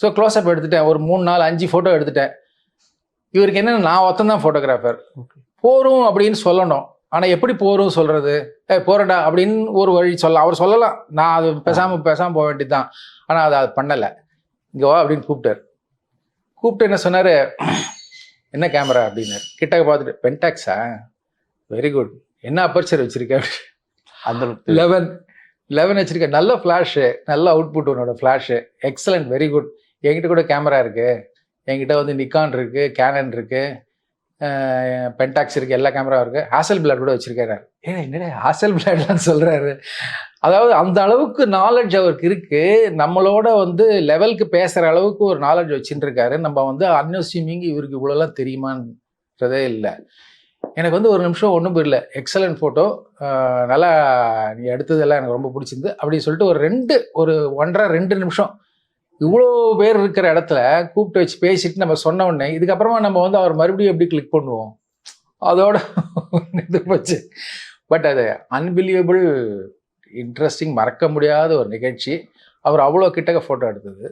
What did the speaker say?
So close-up எடுத்துட்டேன், ஒரு 3 4 5 photo எடுத்துட்டேன். இவருக்கு என்னென்னா நான் ஒருத்தன் தான் ஃபோட்டோகிராஃபர், போகிறோம் அப்படின்னு சொல்லணும். ஆனால் எப்படி போகிறோம் சொல்கிறது, போகிறடா அப்படின்னு ஒரு வழி சொல்லலாம், அவர் சொல்லலாம், நான் அது பேசாமல் போக வேண்டியது தான். ஆனால் அது பண்ணலை. இங்கே வா அப்படின்னு கூப்பிட்டு என்ன சொன்னார், என்ன கேமரா அப்படின்னாரு. கிட்டக்க பார்த்துட்டு பென்டாக்ஸா, வெரி குட், என்ன அப்பர்ச்சர் வச்சுருக்கேன், அந்த 11 வச்சுருக்கேன், நல்ல ஃப்ளாஷு, நல்ல அவுட்புட் உன்னோட ஃப்ளாஷு, எக்ஸலண்ட், வெரி குட். என்கிட்ட கூட கேமரா இருக்குது, என்கிட்ட வந்து நிக்கான் இருக்குது, கேனன் இருக்குது, பென்டாக்ஸ் இருக்குது, எல்லா கேமராவும் இருக்குது, ஹாசல் பிளாட் கூட வச்சுருக்காரு. என்னடா ஹாசல் பிளாட்லாம் சொல்கிறாரு. அதாவது அந்த அளவுக்கு நாலேஜ் அவருக்கு இருக்குது, நம்மளோட வந்து லெவலுக்கு பேசுகிற அளவுக்கு ஒரு நாலேஜ் வச்சுட்டு இருக்காரு. நம்ம வந்து அன்அஸ்யூமிங் இவருக்கு இவ்வளோலாம் தெரியுமான்றதே இல்லை. எனக்கு வந்து ஒரு நிமிஷம் ஒன்றும் புரியல, எக்ஸலண்ட் ஃபோட்டோ, நல்லா நீ எடுத்ததெல்லாம் எனக்கு ரொம்ப பிடிச்சிருந்து அப்படின்னு சொல்லிட்டு ஒரு 1.5-2 நிமிஷம் இவ்வளோ பேர் இருக்கிற இடத்துல கூப்பிட்டு வச்சு பேசிட்டு நம்ம சொன்ன உடனே இதுக்கப்புறமா நம்ம வந்து அவர் மறுபடியும் எப்படி கிளிக் பண்ணுவோம், அதோட இது போச்சு. பட் அது அன்பிலீவபிள் இன்ட்ரெஸ்டிங், மறக்க முடியாத ஒரு நிகழ்ச்சி. அவர் அவ்வளோ கிட்டக்க ஃபோட்டோ எடுத்தது.